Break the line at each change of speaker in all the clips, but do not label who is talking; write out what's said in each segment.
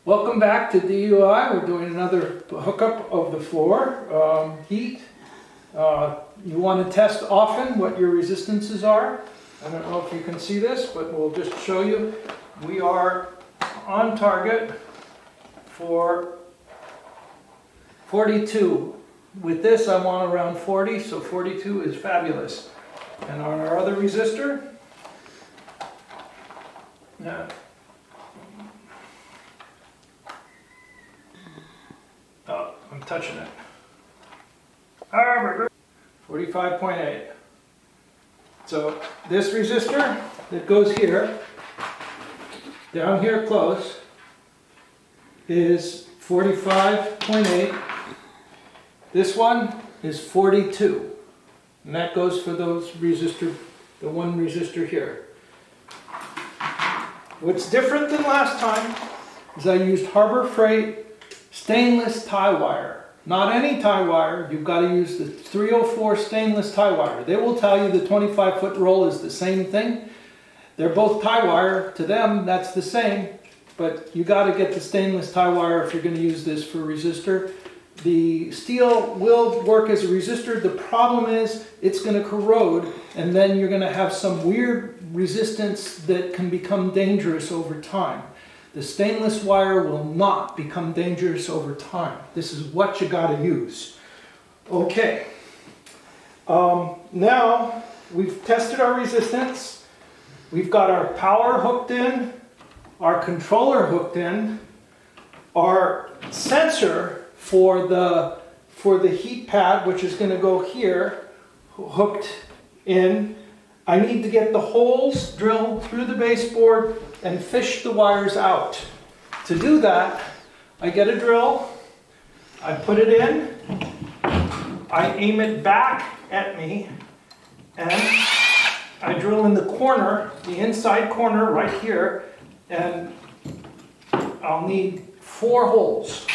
Welcome back to DUI. We're doing another hookup of the floor heat. You want to test often what your resistances are. I don't know if you can see this, but we'll just show you. We are on target for 42. With this I want around 40, so 42 is fabulous. And on our other resistor, oh, I'm touching it. 45.8. So this resistor that goes here, down here close, is 45.8. This one is 42. And that goes for those resistor, the one resistor here. What's different than last time is I used Harbor Freight stainless tie wire. Not any tie wire, you've got to use the 304 stainless tie wire. They will tell you the 25-foot roll is the same thing. They're both tie wire. To them, that's the same. But you got to get the stainless tie wire if you're going to use this for resistor. The steel will work as a resistor. The problem is it's going to corrode, and then you're going to have some weird resistance that can become dangerous over time. The stainless wire will not become dangerous over time. This is what you got to use. Okay. Now we've tested our resistance. We've got our power hooked in, our controller hooked in, our sensor for the heat pad, which is going to go here, hooked in. I need to get the holes drilled through the baseboard and fish the wires out. To do that, I get a drill, I put it in, I aim it back at me, and I drill in the corner, the inside corner right here, and I'll need 4 holes.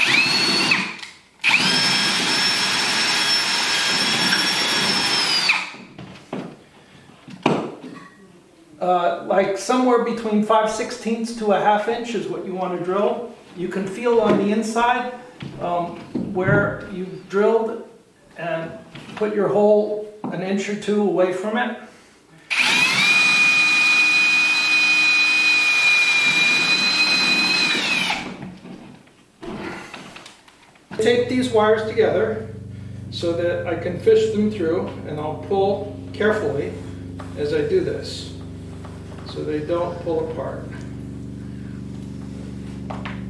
Like somewhere between 5/16 to a ½ inch is what you want to drill. You can feel on the inside where you've drilled and put your hole 1 inch or 2 away from it. Tape these wires together so that I can fish them through, and I'll pull carefully as I do this, so they don't pull apart.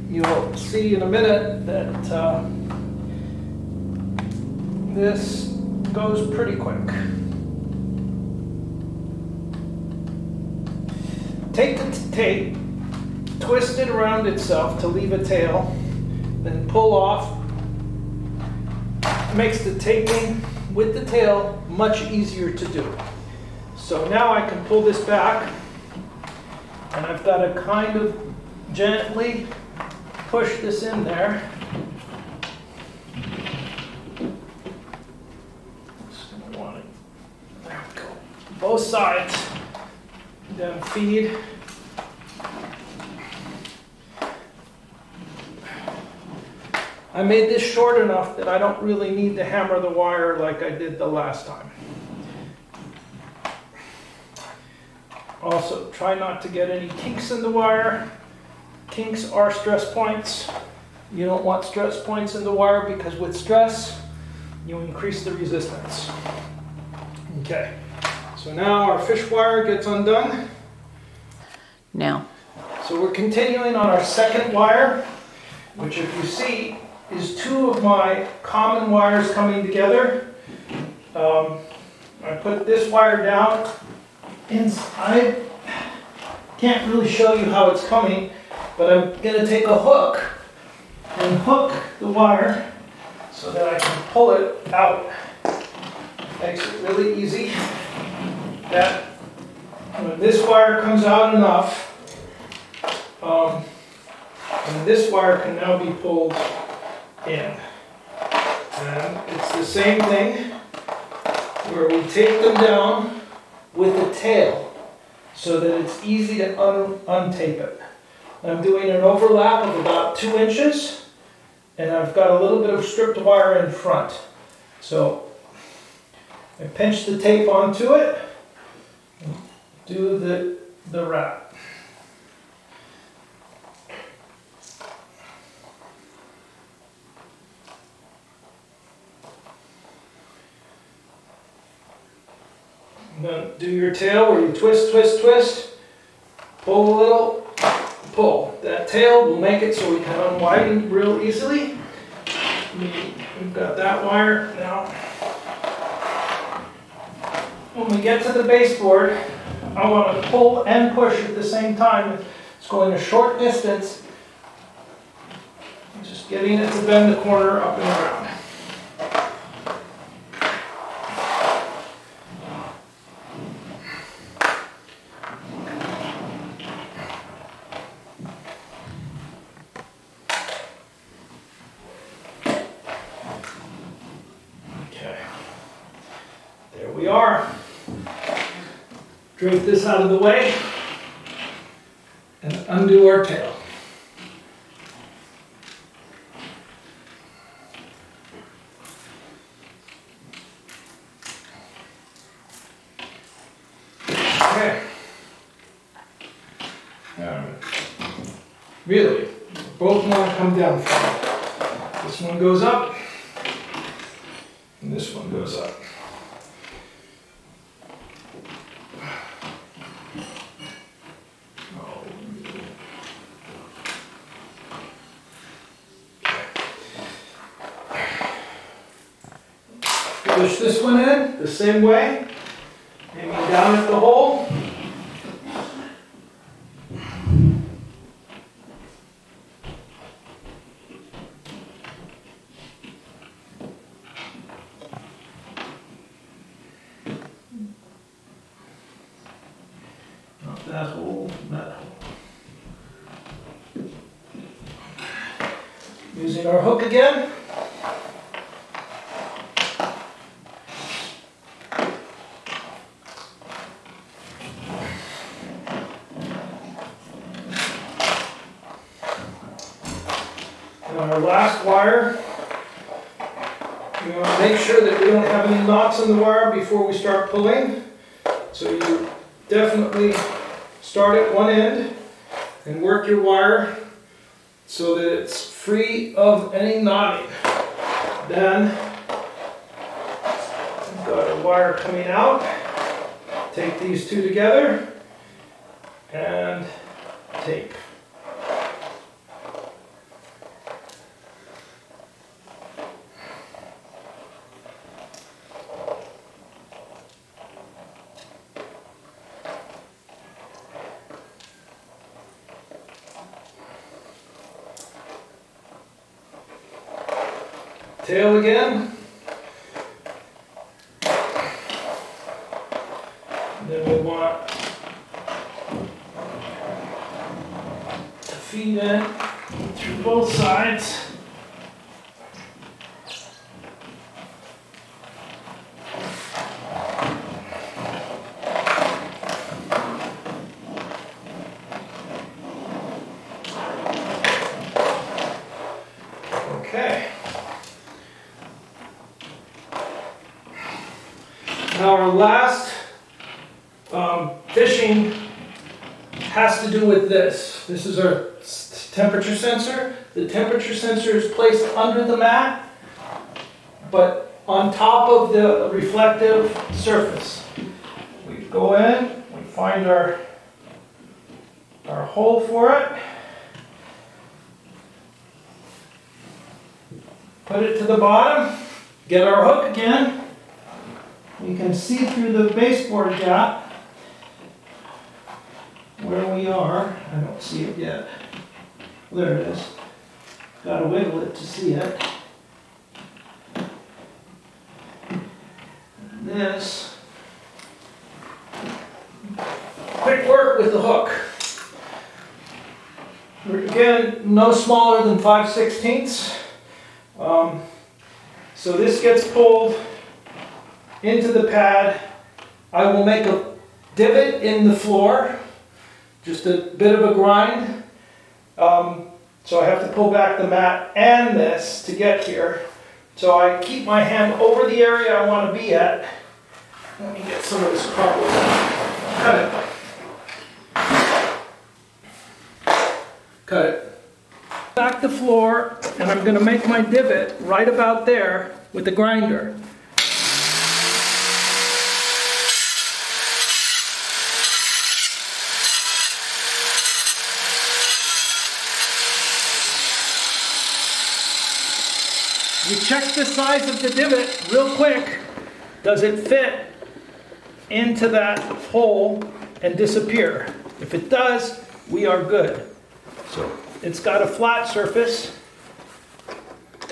You'll see in a minute that this goes pretty quick. Take the tape, twist it around itself to leave a tail, then pull off. Makes the taping with the tail much easier to do. So now I can pull this back, and I've got to kind of gently push this in there. Just gonna want it. There we go. Both sides. Then feed. I made this short enough that I don't really need to hammer the wire like I did the last time. Also, try not to get any kinks in the wire. Kinks are stress points. You don't want stress points in the wire because with stress, you increase the resistance. Okay, so now our fish wire gets undone.
Now.
So we're continuing on our second wire, which if you see, is 2 of my common wires coming together. I put this wire down. I can't really show you how it's coming, but I'm going to take a hook and hook the wire so that I can pull it out. Makes it really easy. That when this wire comes out enough, and this wire can now be pulled in. And it's the same thing where we take them down with the tail so that it's easy to untape it. I'm doing an overlap of about 2 inches, and I've got a little bit of stripped wire in front. So I pinch the tape onto it, and do the wrap. Then do your tail where you twist, twist, twist, pull a little, pull. That tail will make it so we can unwind real easily. We've got that wire now. When we get to the baseboard, I want to pull and push at the same time. It's going a short distance. Just getting it to bend the corner up and around. There we are. Drape this out of the way and undo our tail. Okay. Really, both want to come down. This one goes up and this one goes up. Push this one in the same way, aiming down at the hole. Not that hole, that hole. Using our hook again. Our last wire, we want to make sure that we don't have any knots in the wire before we start pulling. So you definitely start at one end and work your wire so that it's free of any knotting. Then we've got a wire coming out. Take these two together and tape. Tail again. And then we want to feed in through both sides. Okay. Now our last fishing has to do with this. This is our temperature sensor. The temperature sensor is placed under the mat, but on top of the reflective surface. We go in, we find our hole for it, put it to the bottom, get our hook again. You can see through the baseboard gap where we are. I don't see it yet. There it is. Got to wiggle it to see it. This. Quick work with the hook. Again, no smaller than 5/16. So this gets pulled into the pad. I will make a divot in the floor, just a bit of a grind, So I have to pull back the mat and this to get here. So I keep my hand over the area I want to be at. Let me get some of this cardboard. Cut it. Cut it. Back the floor, and I'm going to make my divot right about there with the grinder. You check the size of the divot real quick. Does it fit into that hole and disappear? If it does, we are good. So it's got a flat surface.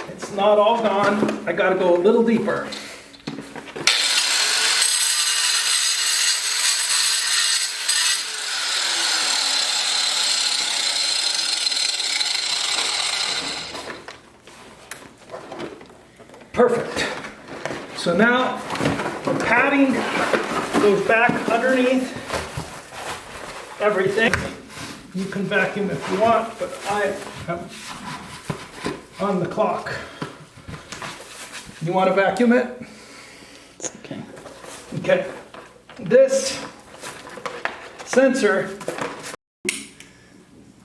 It's not all gone. I got to go a little deeper. Perfect. So now the padding goes back underneath everything. You can vacuum if you want, but I am on the clock. You want to vacuum it?
It's okay.
Okay. This sensor,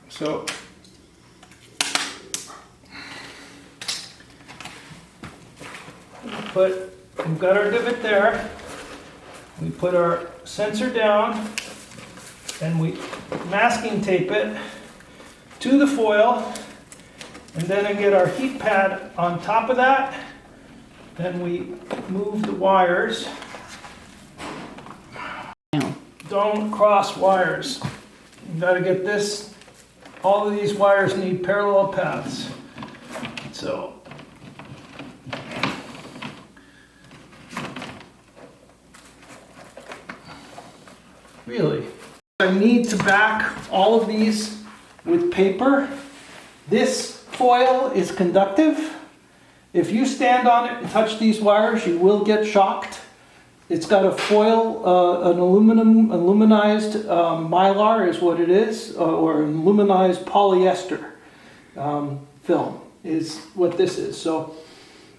so we've got our divot there. We put our sensor down and we masking tape it to the foil, and then I get our heat pad on top of that. Then we move the wires.
Now.
Don't cross wires. You got to get this. All of these wires need parallel paths. So really, I need to back all of these with paper. This foil is conductive. If you stand on it and touch these wires, you will get shocked. It's got a foil, an aluminized mylar is what it is, or an aluminized polyester film is what this is. So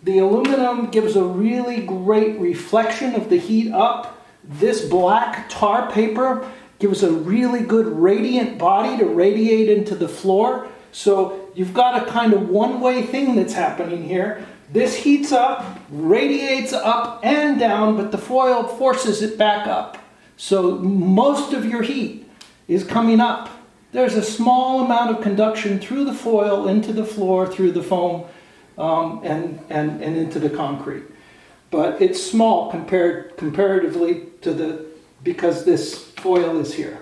the aluminum gives a really great reflection of the heat up. This black tar paper gives a really good radiant body to radiate into the floor. So you've got a kind of one-way thing that's happening here. This heats up, radiates up and down, but the foil forces it back up. So most of your heat is coming up. There's a small amount of conduction through the foil, into the floor, through the foam, and into the concrete. But it's small comparatively to because this foil is here.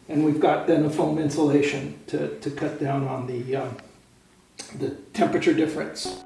And we've got then a foam insulation to cut down on the temperature difference.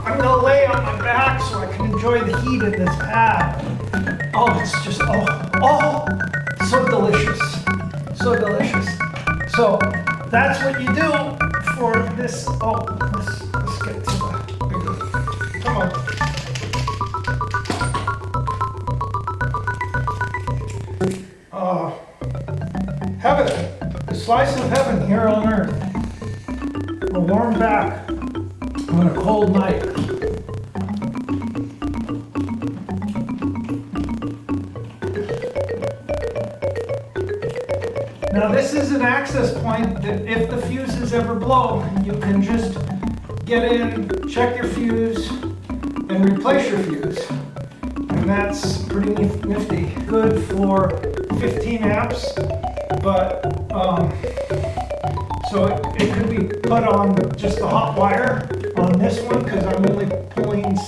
I'm gonna lay on my back so I can enjoy the heat of this pad. Oh, it's just, so delicious. So delicious. So that's what you do for this. Oh, let's get to the bigger. Come on. Heaven, a slice of heaven here on earth. A warm back on a cold night. Now this is an access point that if the fuses ever blow, you can just get in, check your fuse, and replace your fuse. And that's pretty nifty. Good for 15 amps, but so it could be put on just the hot wire on this one because I'm only pulling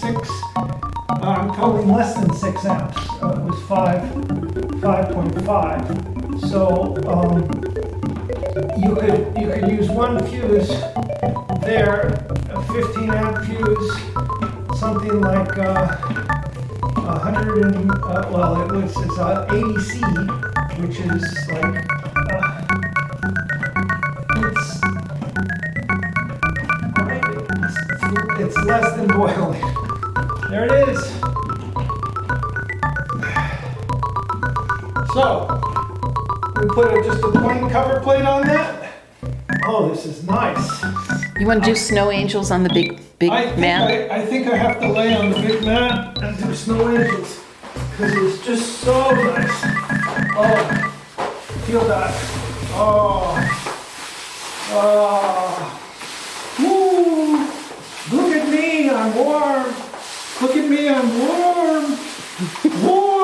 I'm pulling less than 6 amps. It was 5.5. So you could use one fuse there, a 15 amp fuse, something like 100 and it's 80C, which is like it's less than boiling. There it is. So we put just a plain cover plate on that. Oh, this is nice.
You want to do snow angels on the big mat?
I think I have to lay on the big mat and do snow angels because it's just so nice. Oh, feel that. Oh. Woo. Look at me, I'm warm. Look at me, I'm warm. Warm.